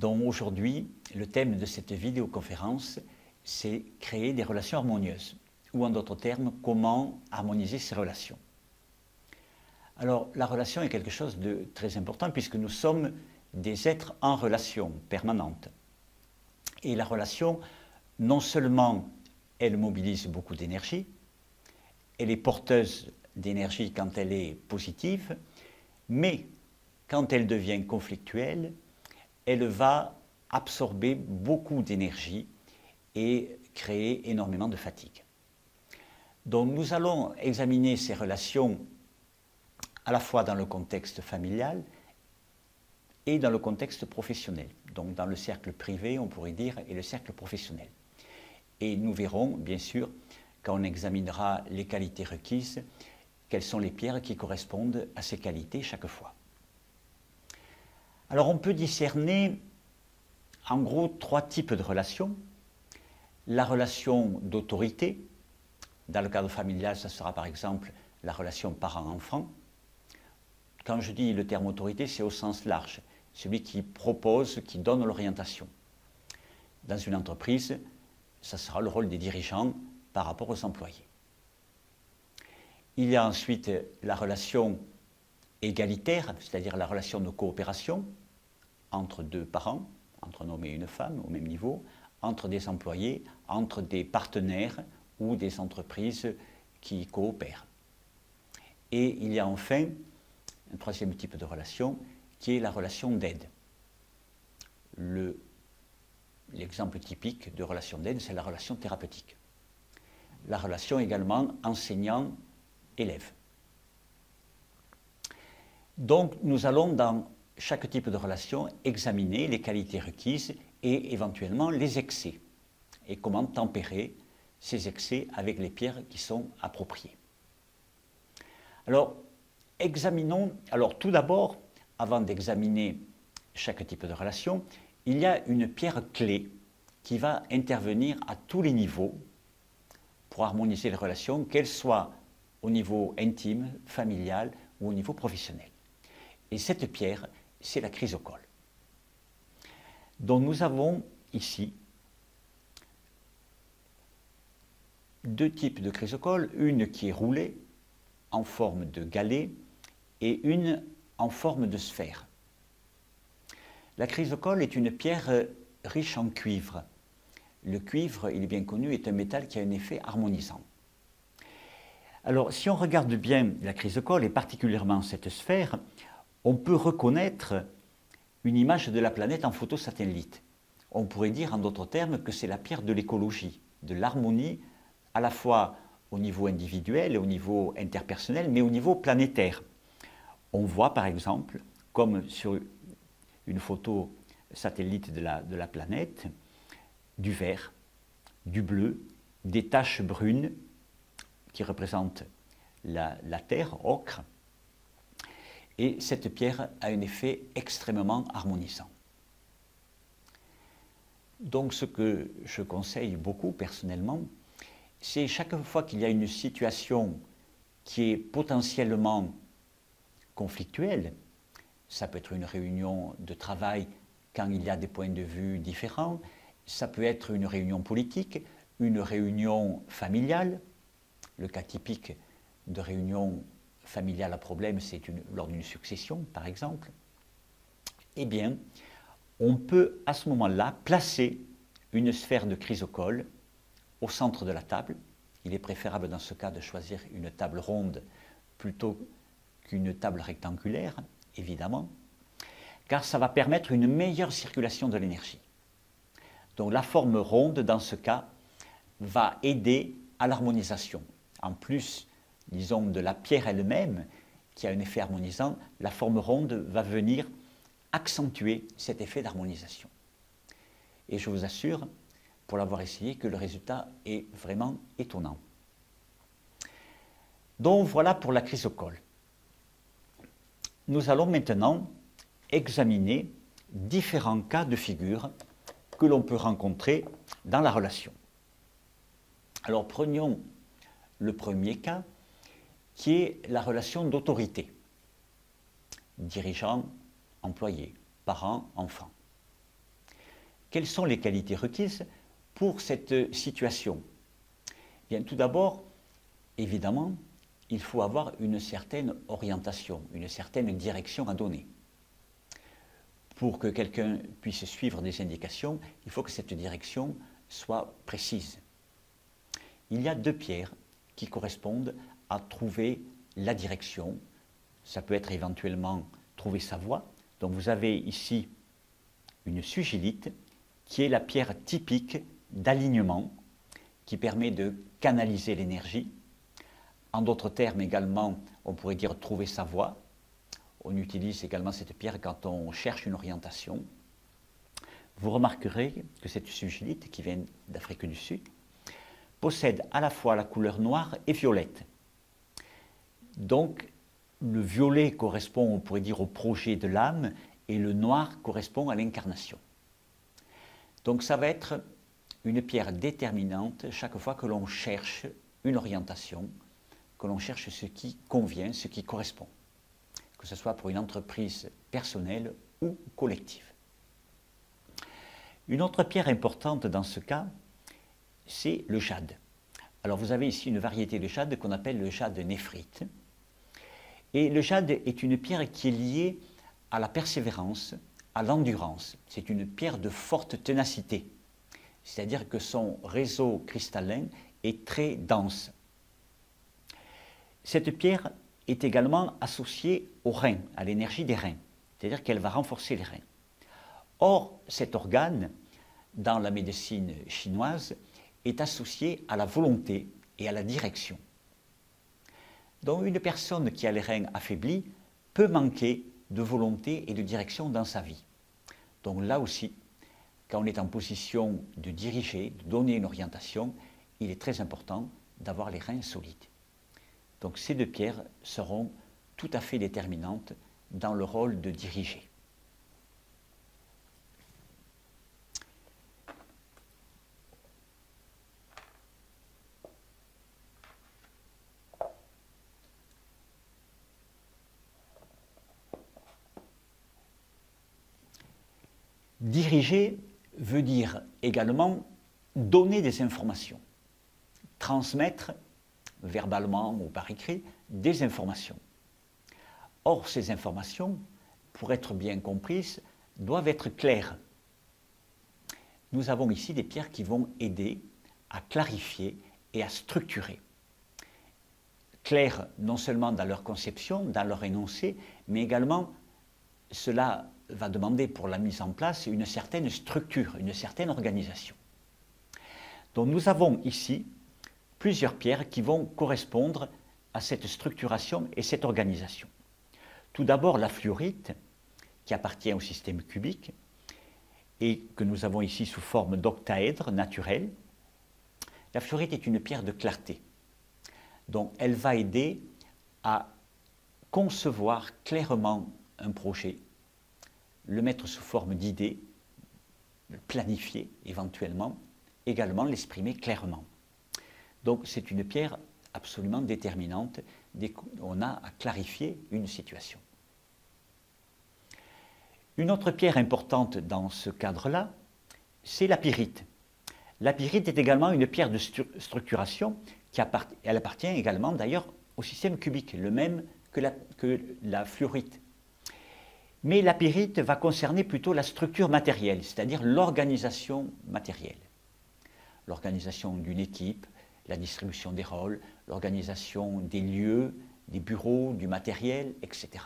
Donc aujourd'hui, le thème de cette vidéoconférence, c'est créer des relations harmonieuses, ou en d'autres termes, comment harmoniser ces relations. Alors la relation est quelque chose de très important puisque nous sommes des êtres en relation permanente. Et la relation, non seulement elle mobilise beaucoup d'énergie, elle est porteuse d'énergie quand elle est positive, mais quand elle devient conflictuelle, elle va absorber beaucoup d'énergie et créer énormément de fatigue. Donc nous allons examiner ces relations à la fois dans le contexte familial et dans le contexte professionnel. Donc dans le cercle privé, on pourrait dire, et le cercle professionnel. Et nous verrons, bien sûr, quand on examinera les qualités requises, quelles sont les pierres qui correspondent à ces qualités chaque fois. Alors on peut discerner en gros 3 types de relations. La relation d'autorité, dans le cadre familial, ça sera par exemple la relation parent-enfant. Quand je dis le terme autorité, c'est au sens large, celui qui propose, qui donne l'orientation. Dans une entreprise, ça sera le rôle des dirigeants par rapport aux employés. Il y a ensuite la relation égalitaire, c'est-à-dire la relation de coopération entre 2 parents, entre un homme et une femme au même niveau, entre des employés, entre des partenaires ou des entreprises qui coopèrent. Et il y a enfin un 3e type de relation qui est la relation d'aide. L'exemple typique de relation d'aide, c'est la relation thérapeutique. La relation également enseignant-élève. Donc nous allons dans chaque type de relation examiner les qualités requises et éventuellement les excès et comment tempérer ces excès avec les pierres qui sont appropriées. Alors, tout d'abord, avant d'examiner chaque type de relation, il y a une pierre clé qui va intervenir à tous les niveaux pour harmoniser les relations, qu'elles soient au niveau intime, familial ou au niveau professionnel. Et cette pierre, c'est la chrysocole. Donc nous avons ici 2 types de chrysocole, une qui est roulée en forme de galet et une en forme de sphère. La chrysocole est une pierre riche en cuivre. Le cuivre, il est bien connu, est un métal qui a un effet harmonisant. Alors, si on regarde bien la chrysocole, et particulièrement cette sphère, on peut reconnaître une image de la planète en photo satellite. On pourrait dire en d'autres termes que c'est la pierre de l'écologie, de l'harmonie, à la fois au niveau individuel et au niveau interpersonnel, mais au niveau planétaire. On voit par exemple, comme sur une photo satellite de la planète, du vert, du bleu, des taches brunes qui représentent la terre, ocre. Et cette pierre a un effet extrêmement harmonisant. Donc ce que je conseille beaucoup personnellement, c'est chaque fois qu'il y a une situation qui est potentiellement conflictuelle, ça peut être une réunion de travail quand il y a des points de vue différents, ça peut être une réunion politique, une réunion familiale. Le cas typique de réunion familiale à problème, c'est lors d'une succession, par exemple. Eh bien, on peut à ce moment-là placer une sphère de chrysocole au centre de la table. Il est préférable dans ce cas de choisir une table ronde plutôt qu'une table rectangulaire, évidemment, car ça va permettre une meilleure circulation de l'énergie. Donc la forme ronde, dans ce cas, va aider à l'harmonisation. En plus, disons, de la pierre elle-même, qui a un effet harmonisant, la forme ronde va venir accentuer cet effet d'harmonisation. Et je vous assure, pour l'avoir essayé, que le résultat est vraiment étonnant. Donc voilà pour la chrysocole. Nous allons maintenant examiner différents cas de figure que l'on peut rencontrer dans la relation. Alors prenons le premier cas, qui est la relation d'autorité. Dirigeant, employé, parent, enfant. quelles sont les qualités requises pour cette situation? Bien, tout d'abord, évidemment, il faut avoir une certaine orientation, une certaine direction à donner. Pour que quelqu'un puisse suivre des indications, il faut que cette direction soit précise. Il y a deux pierres qui correspondent à trouver la direction. Ça peut être éventuellement trouver sa voie. Donc vous avez ici une sugilite qui est la pierre typique d'alignement qui permet de canaliser l'énergie. En d'autres termes également, on pourrait dire trouver sa voie. On utilise également cette pierre quand on cherche une orientation. Vous remarquerez que cette sugilite, qui vient d'Afrique du Sud, possède à la fois la couleur noire et violette. Donc, le violet correspond, on pourrait dire, au projet de l'âme, et le noir correspond à l'incarnation. Donc, ça va être une pierre déterminante chaque fois que l'on cherche une orientation, que l'on cherche ce qui convient, ce qui correspond, que ce soit pour une entreprise personnelle ou collective. Une autre pierre importante dans ce cas, c'est le jade. Alors vous avez ici une variété de jade qu'on appelle le jade néphrite. Et le jade est une pierre qui est liée à la persévérance, à l'endurance. C'est une pierre de forte ténacité, c'est-à-dire que son réseau cristallin est très dense. Cette pierre est également associée aux reins, à l'énergie des reins, c'est-à-dire qu'elle va renforcer les reins. Or, cet organe, dans la médecine chinoise, est associé à la volonté et à la direction. Donc une personne qui a les reins affaiblis peut manquer de volonté et de direction dans sa vie. Donc là aussi, quand on est en position de diriger, de donner une orientation, il est très important d'avoir les reins solides. Donc ces deux pierres seront tout à fait déterminantes dans le rôle de diriger. Diriger veut dire également donner des informations, transmettre verbalement ou par écrit des informations. Or, ces informations, pour être bien comprises, doivent être claires. Nous avons ici des pierres qui vont aider à clarifier et à structurer. Claires non seulement dans leur conception, dans leur énoncé, mais également cela va demander pour la mise en place une certaine structure, une certaine organisation. Donc nous avons ici plusieurs pierres qui vont correspondre à cette structuration et cette organisation. Tout d'abord la fluorite, qui appartient au système cubique et que nous avons ici sous forme d'octaèdre naturel. La fluorite est une pierre de clarté. Donc elle va aider à concevoir clairement un projet, le mettre sous forme d'idées, le planifier éventuellement, également l'exprimer clairement. Donc c'est une pierre absolument déterminante dès qu'on a à clarifier une situation. Une autre pierre importante dans ce cadre-là, c'est la pyrite. La pyrite est également une pierre de structuration, elle appartient également d'ailleurs au système cubique, le même que la fluorite. Mais la pyrite va concerner plutôt la structure matérielle, c'est-à-dire l'organisation matérielle. L'organisation d'une équipe, la distribution des rôles, l'organisation des lieux, des bureaux, du matériel, etc.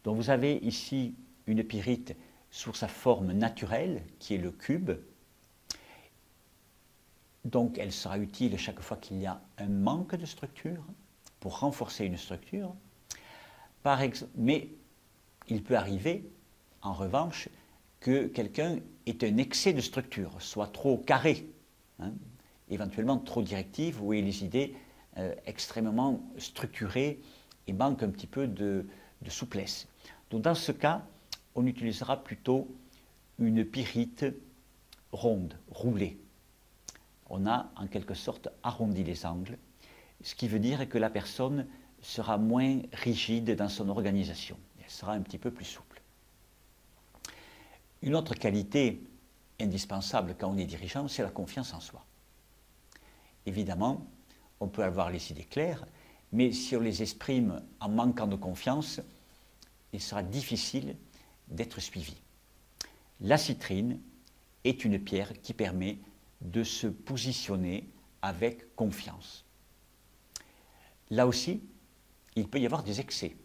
Donc vous avez ici une pyrite sous sa forme naturelle, qui est le cube. Donc elle sera utile chaque fois qu'il y a un manque de structure, pour renforcer une structure. Mais il peut arriver, en revanche, que quelqu'un ait un excès de structure, soit trop carré, éventuellement trop directive, où il y a les idées extrêmement structurées et manque un petit peu de souplesse. Donc dans ce cas, on utilisera plutôt une pyrite ronde, roulée. On a en quelque sorte arrondi les angles, ce qui veut dire que la personne sera moins rigide dans son organisation. Elle sera un petit peu plus souple. Une autre qualité indispensable quand on est dirigeant, c'est la confiance en soi. Évidemment, on peut avoir les idées claires, mais si on les exprime en manquant de confiance, il sera difficile d'être suivi. La citrine est une pierre qui permet de se positionner avec confiance. Là aussi, il peut y avoir des excès.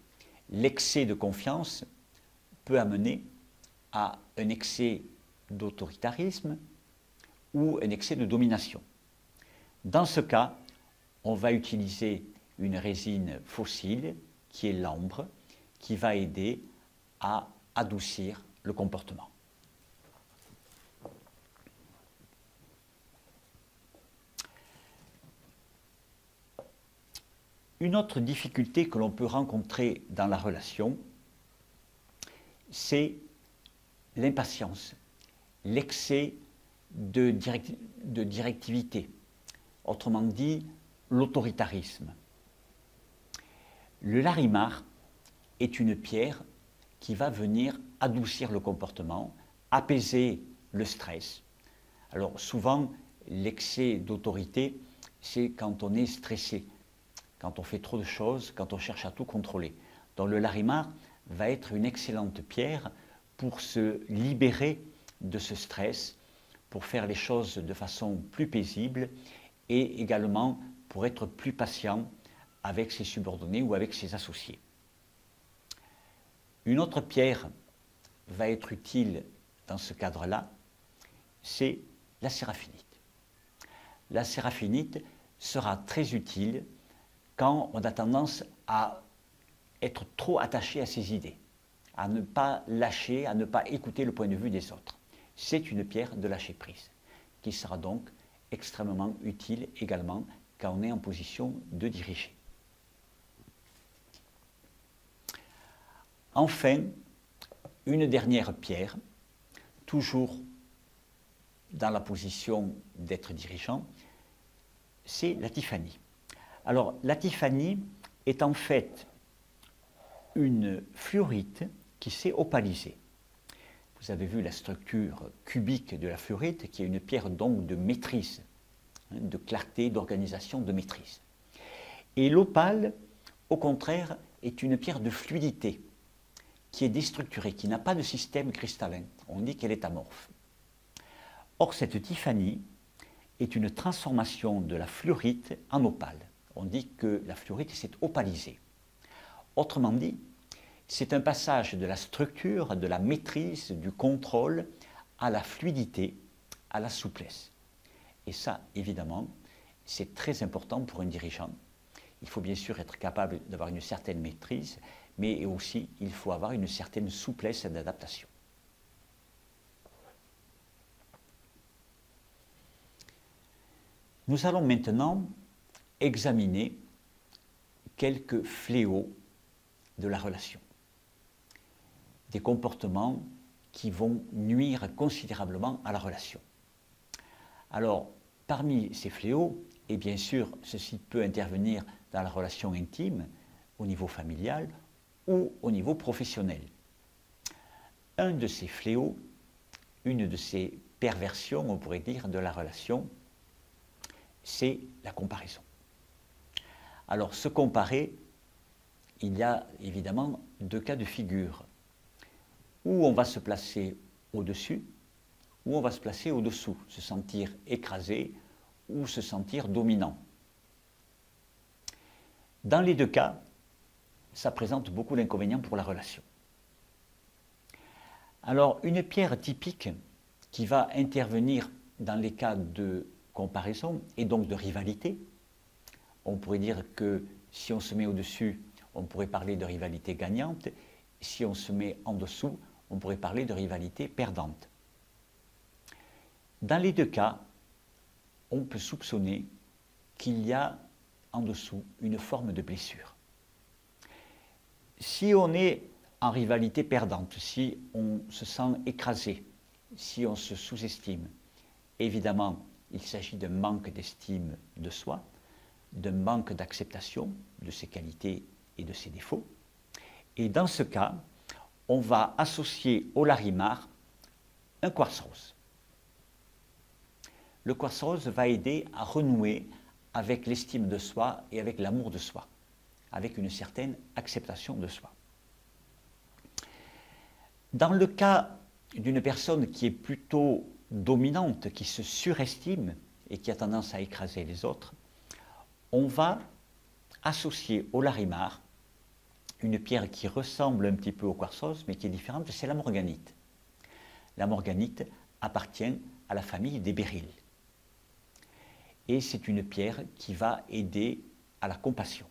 L'excès de confiance peut amener à un excès d'autoritarisme ou un excès de domination. Dans ce cas, on va utiliser une résine fossile qui est l'ambre, qui va aider à adoucir le comportement. Une autre difficulté que l'on peut rencontrer dans la relation, c'est l'impatience, l'excès de directivité, autrement dit l'autoritarisme. Le larimar est une pierre qui va venir adoucir le comportement, apaiser le stress. Alors souvent, l'excès d'autorité, c'est quand on est stressé, quand on fait trop de choses, quand on cherche à tout contrôler. Donc le larimar va être une excellente pierre pour se libérer de ce stress, pour faire les choses de façon plus paisible et également pour être plus patient avec ses subordonnés ou avec ses associés. Une autre pierre va être utile dans ce cadre-là, c'est la séraphinite. La séraphinite sera très utile quand on a tendance à être trop attaché à ses idées, à ne pas lâcher, à ne pas écouter le point de vue des autres. C'est une pierre de lâcher prise, qui sera donc extrêmement utile également quand on est en position de diriger. Enfin, une dernière pierre, toujours dans la position d'être dirigeant, c'est la Tiffany. Alors, la Tiffany est en fait une fluorite qui s'est opalisée. Vous avez vu la structure cubique de la fluorite, qui est une pierre donc de maîtrise, de clarté, d'organisation, de maîtrise. Et l'opale, au contraire, est une pierre de fluidité, qui est déstructurée, qui n'a pas de système cristallin. On dit qu'elle est amorphe. Or, cette Tiffany est une transformation de la fluorite en opale. On dit que la fluorite s'est opalisée. Autrement dit, c'est un passage de la structure, de la maîtrise, du contrôle, à la fluidité, à la souplesse. Et ça, évidemment, c'est très important pour un dirigeant. Il faut bien sûr être capable d'avoir une certaine maîtrise, mais aussi il faut avoir une certaine souplesse d'adaptation. Nous allons maintenant examiner quelques fléaux de la relation. Des comportements qui vont nuire considérablement à la relation. Alors, parmi ces fléaux, et bien sûr, ceci peut intervenir dans la relation intime, au niveau familial ou au niveau professionnel. Un de ces fléaux, une de ces perversions, on pourrait dire, de la relation, c'est la comparaison. Alors, se comparer, il y a évidemment deux cas de figure. Où on va se placer au-dessus, ou on va se placer au-dessous, se sentir écrasé ou se sentir dominant. Dans les deux cas, ça présente beaucoup d'inconvénients pour la relation. Alors, une pierre typique qui va intervenir dans les cas de comparaison et donc de rivalité, on pourrait dire que si on se met au-dessus, on pourrait parler de rivalité gagnante, si on se met en dessous, on pourrait parler de rivalité perdante. Dans les deux cas, on peut soupçonner qu'il y a en dessous une forme de blessure. Si on est en rivalité perdante, si on se sent écrasé, si on se sous-estime, évidemment, il s'agit d'un manque d'estime de soi, d'un manque d'acceptation de ses qualités et de ses défauts. Et dans ce cas, on va associer au larimar un quartz rose. Le quartz rose va aider à renouer avec l'estime de soi et avec l'amour de soi, avec une certaine acceptation de soi. Dans le cas d'une personne qui est plutôt dominante, qui se surestime et qui a tendance à écraser les autres, on va associer au larimar une pierre qui ressemble un petit peu au quartz rose, mais qui est différente, c'est la morganite. La morganite appartient à la famille des béryls. Et c'est une pierre qui va aider à la compassion.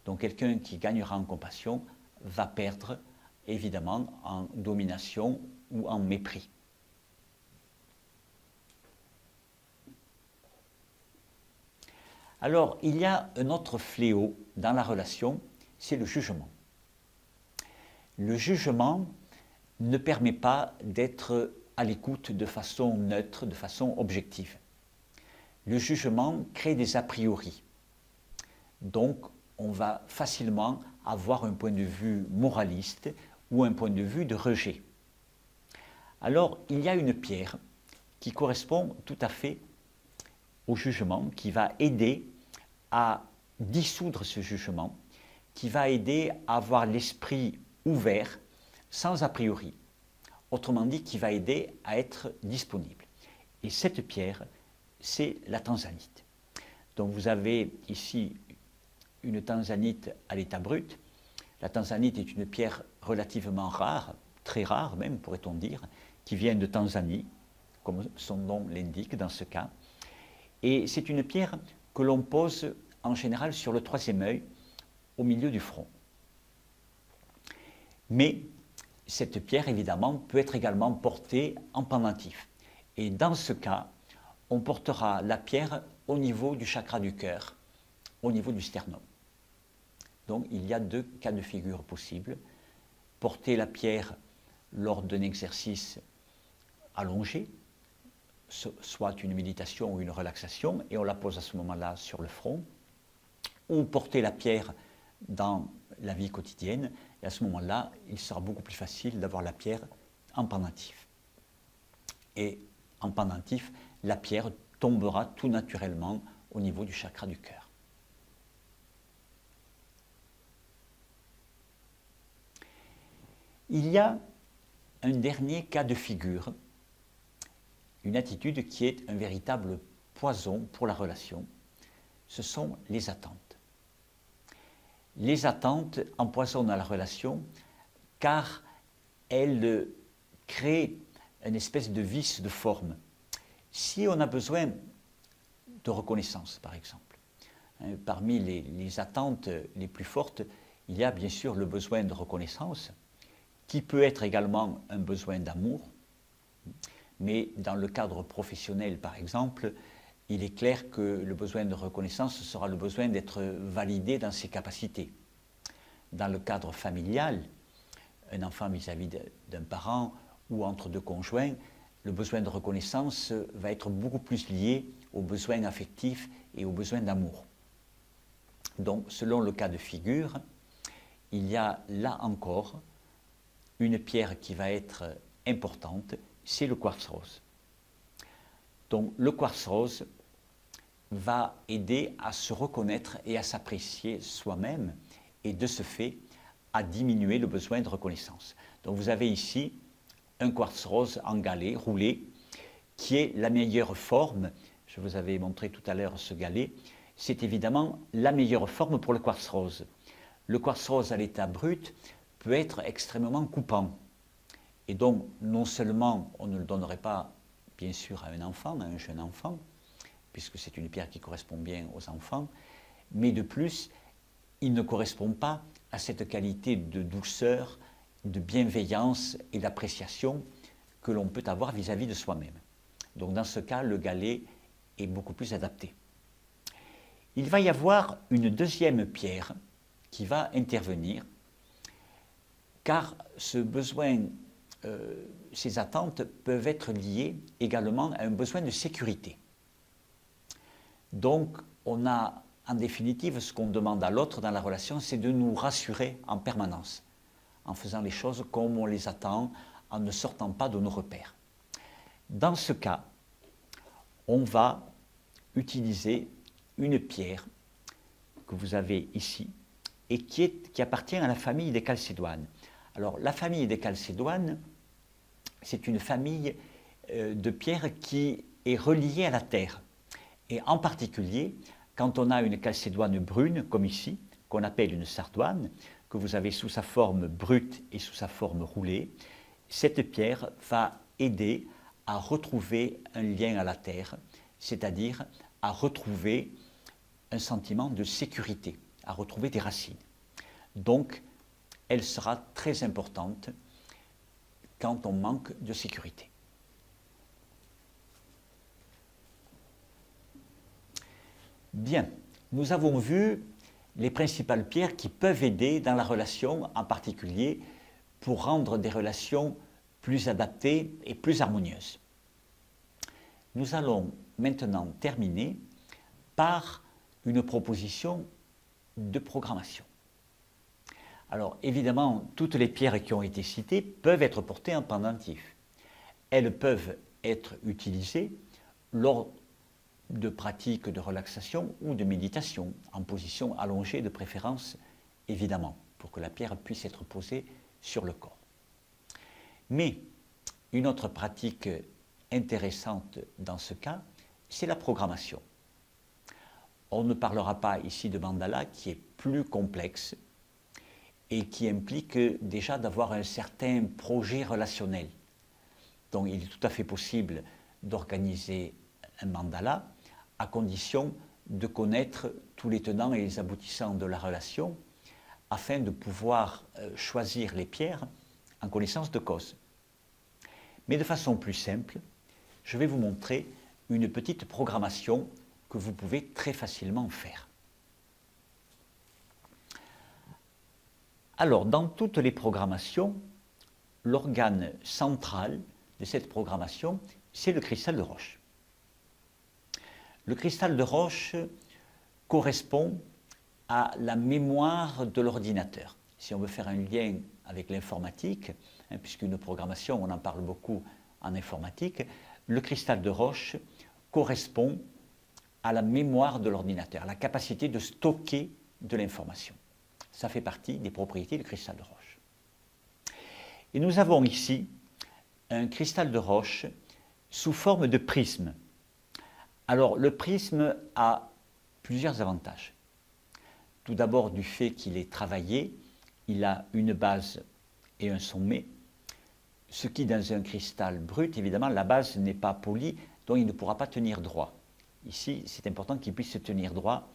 Donc quelqu'un qui gagnera en compassion va perdre évidemment en domination ou en mépris. Alors, il y a un autre fléau dans la relation, c'est le jugement. Le jugement ne permet pas d'être à l'écoute de façon neutre, de façon objective. Le jugement crée des a priori. Donc, on va facilement avoir un point de vue moraliste ou un point de vue de rejet. Alors, il y a une pierre qui correspond tout à fait au jugement, qui va aider à dissoudre ce jugement, qui va aider à avoir l'esprit ouvert, sans a priori. Autrement dit, qui va aider à être disponible. Et cette pierre, c'est la tanzanite. Donc vous avez ici une tanzanite à l'état brut. La tanzanite est une pierre relativement rare, très rare même, pourrait-on dire, qui vient de Tanzanie, comme son nom l'indique dans ce cas. Et c'est une pierre que l'on pose en général sur le troisième œil, au milieu du front. Mais cette pierre, évidemment, peut être également portée en pendentif. Et dans ce cas, on portera la pierre au niveau du chakra du cœur, au niveau du sternum. Donc il y a deux cas de figure possibles. Porter la pierre lors d'un exercice allongé, soit une méditation ou une relaxation, et on la pose à ce moment-là sur le front, ou porter la pierre dans la vie quotidienne, et à ce moment-là, il sera beaucoup plus facile d'avoir la pierre en pendentif. Et en pendentif, la pierre tombera tout naturellement au niveau du chakra du cœur. Il y a un dernier cas de figure, une attitude qui est un véritable poison pour la relation, ce sont les attentes. Les attentes empoisonnent la relation car elles créent une espèce de vice de forme. Si on a besoin de reconnaissance, par exemple, parmi les attentes les plus fortes, il y a bien sûr le besoin de reconnaissance, qui peut être également un besoin d'amour, mais dans le cadre professionnel, par exemple, il est clair que le besoin de reconnaissance sera le besoin d'être validé dans ses capacités. Dans le cadre familial, un enfant vis-à-vis d'un parent ou entre deux conjoints, le besoin de reconnaissance va être beaucoup plus lié aux besoins affectifs et aux besoins d'amour. Donc, selon le cas de figure, il y a là encore une pierre qui va être importante, c'est le quartz rose. Donc le quartz rose va aider à se reconnaître et à s'apprécier soi-même et de ce fait à diminuer le besoin de reconnaissance. Donc vous avez ici un quartz rose en galet roulé qui est la meilleure forme. Je vous avais montré tout à l'heure ce galet. C'est évidemment la meilleure forme pour le quartz rose. Le quartz rose à l'état brut peut être extrêmement coupant. Et donc, non seulement on ne le donnerait pas, bien sûr, à un enfant, à un jeune enfant, puisque c'est une pierre qui correspond bien aux enfants, mais de plus, il ne correspond pas à cette qualité de douceur, de bienveillance et d'appréciation que l'on peut avoir vis-à-vis de soi-même. Donc, dans ce cas, le galet est beaucoup plus adapté. Il va y avoir une deuxième pierre qui va intervenir, car ce besoin, ces attentes peuvent être liées également à un besoin de sécurité. Donc, on a en définitive ce qu'on demande à l'autre dans la relation, c'est de nous rassurer en permanence, en faisant les choses comme on les attend, en ne sortant pas de nos repères. Dans ce cas, on va utiliser une pierre que vous avez ici et qui appartient à la famille des chalcédoines. Alors, la famille des chalcédoines, c'est une famille de pierres qui est reliée à la terre. Et en particulier, quand on a une chalcédoine brune, comme ici, qu'on appelle une sardoine, que vous avez sous sa forme brute et sous sa forme roulée, cette pierre va aider à retrouver un lien à la terre, c'est-à-dire à retrouver un sentiment de sécurité, à retrouver des racines. Donc, elle sera très importante quand on manque de sécurité. Bien, nous avons vu les principales pierres qui peuvent aider dans la relation, en particulier pour rendre des relations plus adaptées et plus harmonieuses. Nous allons maintenant terminer par une proposition de programmation. Alors évidemment, toutes les pierres qui ont été citées peuvent être portées en pendentif. Elles peuvent être utilisées lors de pratiques de relaxation ou de méditation, en position allongée de préférence, évidemment, pour que la pierre puisse être posée sur le corps. Mais une autre pratique intéressante dans ce cas, c'est la programmation. On ne parlera pas ici de mandala qui est plus complexe et qui implique déjà d'avoir un certain projet relationnel. Donc il est tout à fait possible d'organiser un mandala à condition de connaître tous les tenants et les aboutissants de la relation afin de pouvoir choisir les pierres en connaissance de cause. Mais de façon plus simple, je vais vous montrer une petite programmation que vous pouvez très facilement faire. Alors, dans toutes les programmations, l'organe central de cette programmation, c'est le cristal de roche. Le cristal de roche correspond à la mémoire de l'ordinateur. Si on veut faire un lien avec l'informatique, puisqu'une programmation, on en parle beaucoup en informatique, le cristal de roche correspond à la mémoire de l'ordinateur, à la capacité de stocker de l'information. Ça fait partie des propriétés du cristal de roche. Et nous avons ici un cristal de roche sous forme de prisme. Alors, le prisme a plusieurs avantages. Tout d'abord, du fait qu'il est travaillé, il a une base et un sommet, ce qui, dans un cristal brut, évidemment, la base n'est pas polie, donc il ne pourra pas tenir droit. Ici, c'est important qu'il puisse se tenir droit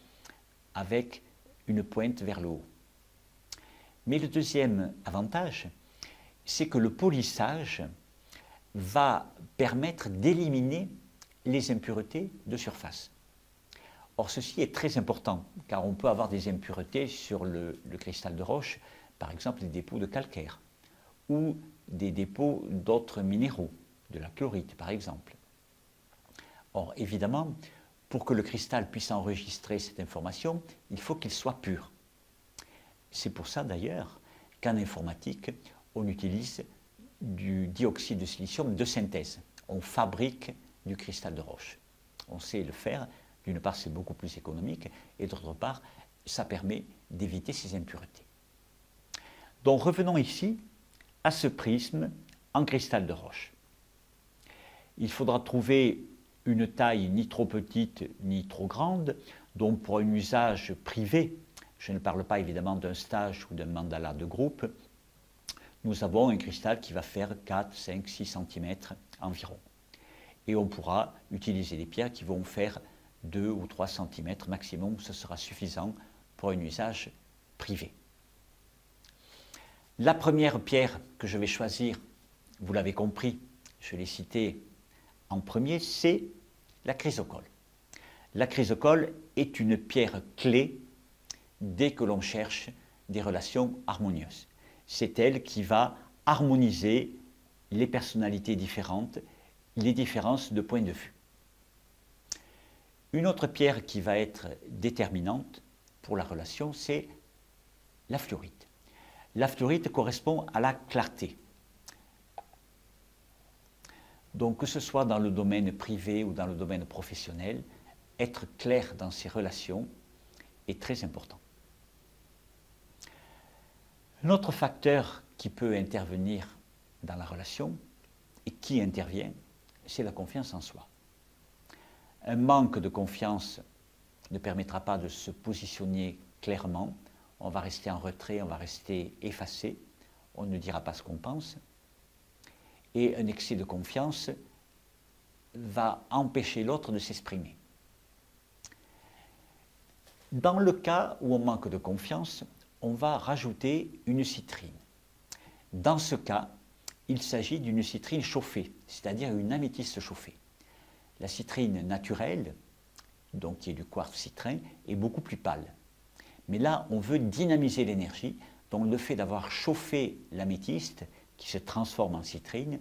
avec une pointe vers le haut. Mais le deuxième avantage, c'est que le polissage va permettre d'éliminer les impuretés de surface. Or, ceci est très important, car on peut avoir des impuretés sur le cristal de roche, par exemple des dépôts de calcaire, ou des dépôts d'autres minéraux, de la chlorite par exemple. Or, évidemment, pour que le cristal puisse enregistrer cette information, il faut qu'il soit pur. C'est pour ça d'ailleurs qu'en informatique, on utilise du dioxyde de silicium de synthèse. On fabrique du cristal de roche. On sait le faire, d'une part c'est beaucoup plus économique, et d'autre part ça permet d'éviter ces impuretés. Donc revenons ici à ce prisme en cristal de roche. Il faudra trouver une taille ni trop petite ni trop grande, donc pour un usage privé, je ne parle pas évidemment d'un stage ou d'un mandala de groupe, nous avons un cristal qui va faire 4, 5, 6 cm environ. Et on pourra utiliser des pierres qui vont faire 2 ou 3 cm maximum, ce sera suffisant pour un usage privé. La première pierre que je vais choisir, vous l'avez compris, je l'ai citée en premier, c'est la chrysocole. La chrysocole est une pierre clé dès que l'on cherche des relations harmonieuses. C'est elle qui va harmoniser les personnalités différentes, les différences de point de vue. Une autre pierre qui va être déterminante pour la relation, c'est la fluorite. La fluorite correspond à la clarté. Donc que ce soit dans le domaine privé ou dans le domaine professionnel, être clair dans ses relations est très important. Un autre facteur qui peut intervenir dans la relation et qui intervient, c'est la confiance en soi. Un manque de confiance ne permettra pas de se positionner clairement. On va rester en retrait, on va rester effacé, on ne dira pas ce qu'on pense. Et un excès de confiance va empêcher l'autre de s'exprimer. Dans le cas où on manque de confiance, on va rajouter une citrine. Dans ce cas, il s'agit d'une citrine chauffée, c'est-à-dire une améthyste chauffée. La citrine naturelle, donc qui est du quartz citrin, est beaucoup plus pâle. Mais là, on veut dynamiser l'énergie, donc le fait d'avoir chauffé l'améthyste, qui se transforme en citrine,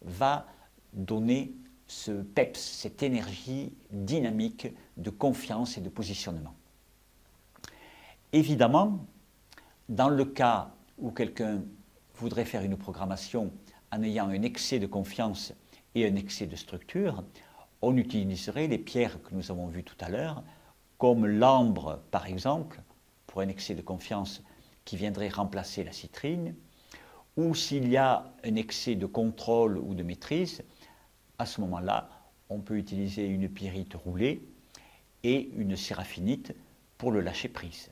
va donner ce peps, cette énergie dynamique de confiance et de positionnement. Évidemment, dans le cas où quelqu'un voudrait faire une programmation en ayant un excès de confiance et un excès de structure, on utiliserait les pierres que nous avons vues tout à l'heure, comme l'ambre par exemple, pour un excès de confiance qui viendrait remplacer la citrine, ou s'il y a un excès de contrôle ou de maîtrise, à ce moment-là, on peut utiliser une pyrite roulée et une séraphinite pour le lâcher prise.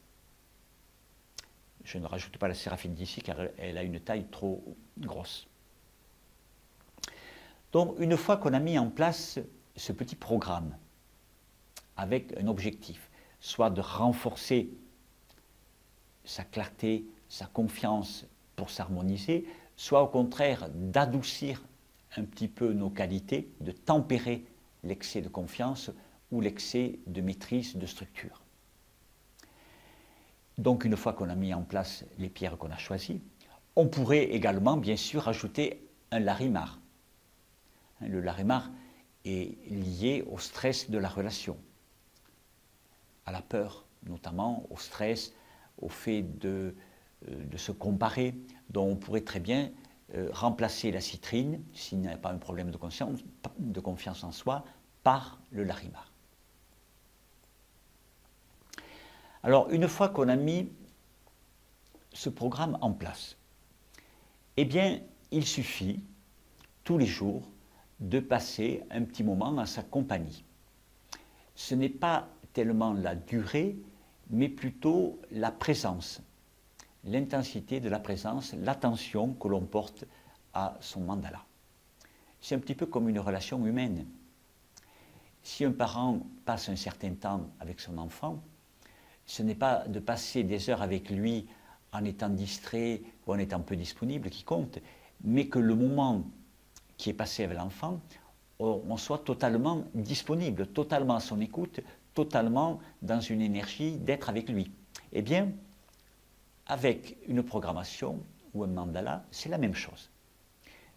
Je ne rajoute pas la séraphinite ici car elle a une taille trop grosse. Donc une fois qu'on a mis en place ce petit programme avec un objectif, soit de renforcer sa clarté, sa confiance pour s'harmoniser, soit au contraire d'adoucir un petit peu nos qualités, de tempérer l'excès de confiance ou l'excès de maîtrise, de structure. Donc une fois qu'on a mis en place les pierres qu'on a choisies, on pourrait également bien sûr ajouter un larimar. Le larimar est lié au stress de la relation, à la peur, notamment au stress, au fait de se comparer. Donc on pourrait très bien remplacer la citrine, s'il n'y a pas un problème de confiance en soi, par le larimar. Alors une fois qu'on a mis ce programme en place, eh bien il suffit tous les jours de passer un petit moment à sa compagnie. Ce n'est pas tellement la durée, mais plutôt la présence, l'intensité de la présence, l'attention que l'on porte à son mandala. C'est un petit peu comme une relation humaine. Si un parent passe un certain temps avec son enfant, ce n'est pas de passer des heures avec lui en étant distrait ou en étant peu disponible qui compte, mais que le moment qui est passé avec l'enfant, on soit totalement disponible, totalement à son écoute, totalement dans une énergie d'être avec lui. Eh bien, avec une programmation ou un mandala, c'est la même chose.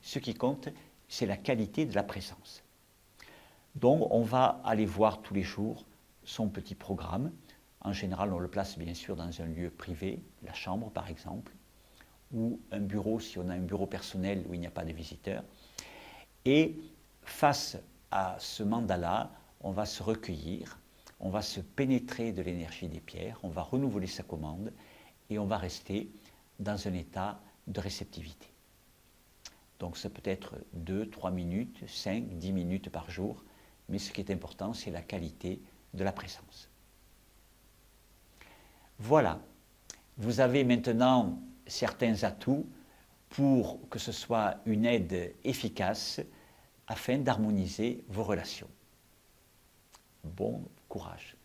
Ce qui compte, c'est la qualité de la présence. Donc, on va aller voir tous les jours son petit programme. En général, on le place bien sûr dans un lieu privé, la chambre par exemple, ou un bureau si on a un bureau personnel où il n'y a pas de visiteurs. Et face à ce mandala, on va se recueillir, on va se pénétrer de l'énergie des pierres, on va renouveler sa commande et on va rester dans un état de réceptivité. Donc ça peut être 2, 3 minutes, 5, 10 minutes par jour, mais ce qui est important, c'est la qualité de la présence. Voilà, vous avez maintenant certains atouts pour que ce soit une aide efficace afin d'harmoniser vos relations. Bon courage.